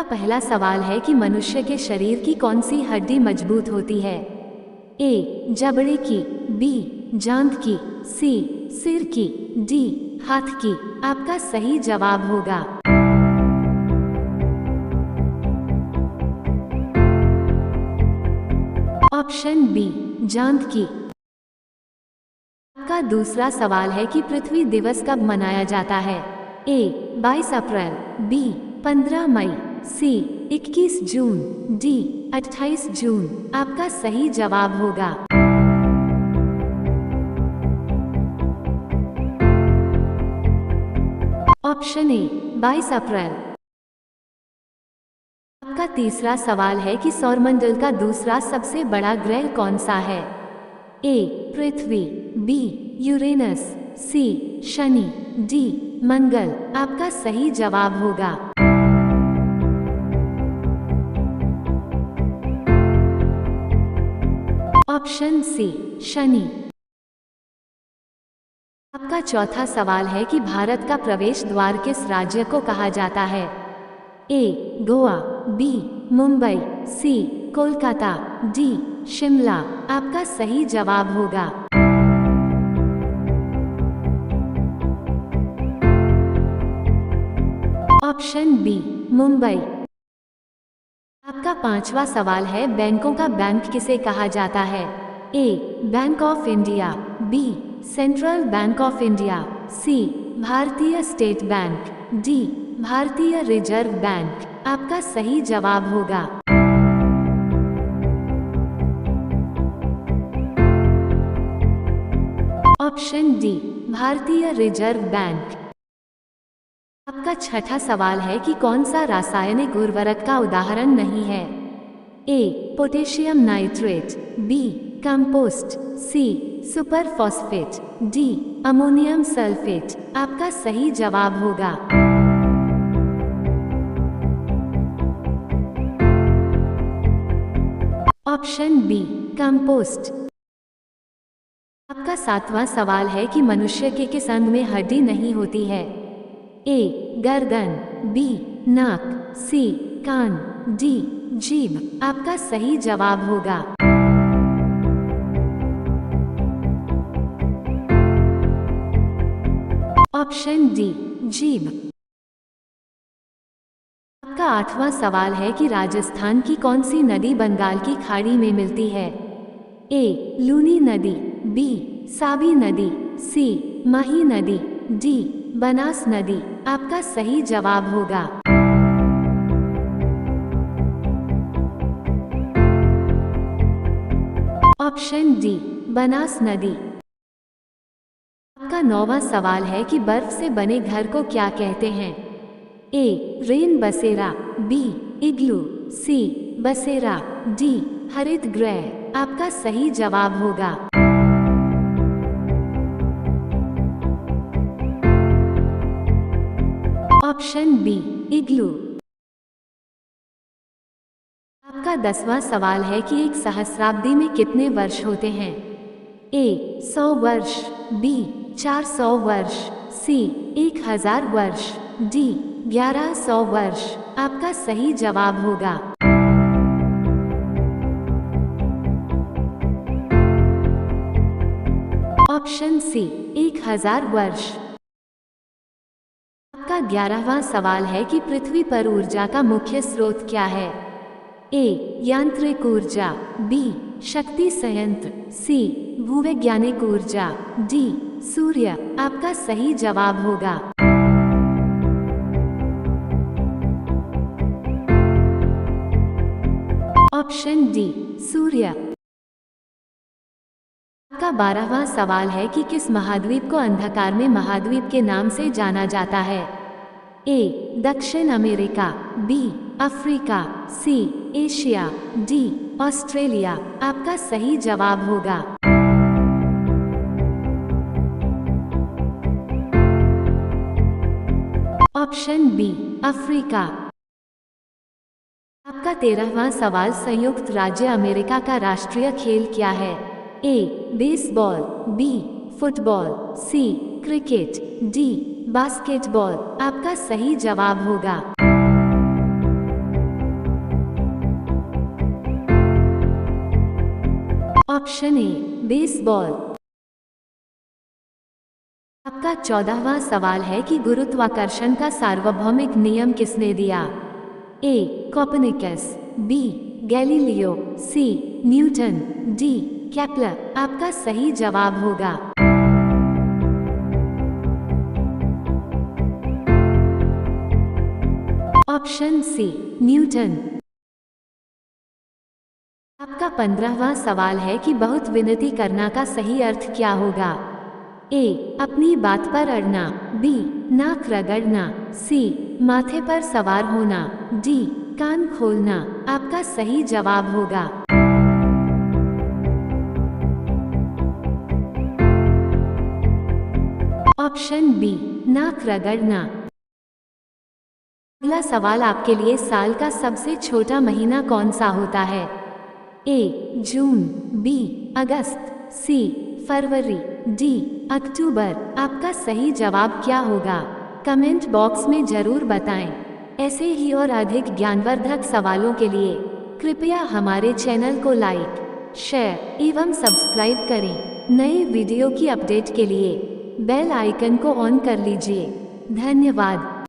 आपका पहला सवाल है कि मनुष्य के शरीर की कौन सी हड्डी मजबूत होती है। ए जबड़े की, बी जांघ की, सी सिर की, डी हाथ की। आपका सही जवाब होगा ऑप्शन बी जांघ की। आपका दूसरा सवाल है कि पृथ्वी दिवस कब मनाया जाता है। ए 22 अप्रैल, बी 15 मई, सी 21 जून, डी 28 जून। आपका सही जवाब होगा ऑप्शन ए 22 अप्रैल। आपका तीसरा सवाल है कि सौरमंडल का दूसरा सबसे बड़ा ग्रह कौन सा है। ए पृथ्वी, बी यूरेनस, सी शनि, डी मंगल। आपका सही जवाब होगा ऑप्शन सी शनि। आपका चौथा सवाल है कि भारत का प्रवेश द्वार किस राज्य को कहा जाता है। ए गोवा, बी मुंबई, सी कोलकाता, डी शिमला। आपका सही जवाब होगा ऑप्शन बी मुंबई। आपका पांचवा सवाल है बैंकों का बैंक किसे कहा जाता है। A bank of India, B central bank of India, C Bharatiya state bank, D Bharatiya reserve bank. आपका सही जवाब होगा option D Bharatiya reserve bank. आपका छठा सवाल है कि कौन सा रासायनिक उर्वरक का उदाहरण नहीं है। A potassium nitrate, B compost, C super phosphate, D ammonium sulphate. आपका सही जवाब होगा ऑप्शन बी कंपोस्ट। आपका सातवां सवाल है कि मनुष्य के किस अंग में हड्डी नहीं होती है। ए गर्दन, बी नाक, सी कान, डी जीभ। आपका सही जवाब होगा ऑप्शन डी जीभ। आपका आठवां सवाल है कि राजस्थान की कौन सी नदी बंगाल की खाड़ी में मिलती है। ए लूनी नदी, बी साबी नदी, सी माही नदी, डी बनास नदी। आपका सही जवाब होगा ऑप्शन डी बनास नदी। आपका नौवां सवाल है कि बर्फ से बने घर को क्या कहते हैं। ए रेन बसेरा, बी इग्लू, सी बसेरा, डी हरित गृह। आपका सही जवाब होगा ऑप्शन बी इग्लू। आपका 10वां सवाल है कि एक सहस्राब्दी में कितने वर्ष होते हैं। ए 100 वर्ष, बी 400 वर्ष, सी 1000 वर्ष, डी 1100 वर्ष। आपका सही जवाब होगा ऑप्शन सी 1000 वर्ष। आपका 11वां सवाल है कि पृथ्वी पर ऊर्जा का मुख्य स्रोत क्या है। ए यांत्रिक ऊर्जा, बी शक्ति संयंत्र, सी भूवैज्ञानिक ऊर्जा, डी सूर्य। आपका सही जवाब होगा ऑप्शन डी सूर्य। आपका 12वां सवाल है कि किस महाद्वीप को अंधकार में महाद्वीप के नाम से जाना जाता है। ए दक्षिण America, B Africa, C Asia, D Australia. आपका सही जवाब होगा ऑप्शन बी अफ्रीका। आपका 13वां सवाल संयुक्त राज्य अमेरिका का राष्ट्रीय खेल क्या है। ए बेसबॉल, बी फुटबॉल, सी क्रिकेट, डी बास्केटबॉल। आपका सही जवाब होगा ऑप्शन ए बेसबॉल। आपका 14वां सवाल है कि गुरुत्वाकर्षण का सार्वभौमिक नियम किसने दिया? ए कोपर्निकस, बी गैलीलियो, सी न्यूटन, डी केपलर। आपका सही जवाब होगा ऑप्शन सी न्यूटन। आपका 15वां सवाल है कि बहुत विनती करना का सही अर्थ क्या होगा? ए अपनी बात पर अड़ना, बी नाक रगड़ना, सी माथे पर सवार होना, डी कान खोलना। आपका सही जवाब होगा ऑप्शन बी नाक रगड़ना। अगला सवाल आपके लिए साल का सबसे छोटा महीना कौन सा होता है? ए जून, बी अगस्त, सी फरवरी, डी अक्टूबर। आपका सही जवाब क्या होगा? कमेंट बॉक्स में जरूर बताएं। ऐसे ही और अधिक ज्ञानवर्धक सवालों के लिए कृपया हमारे चैनल को लाइक, शेयर एवं सब्सक्राइब करें। नए वीडियो की अपडेट के लिए बेल आइकन को ऑन कर लीजिए। धन्यवाद।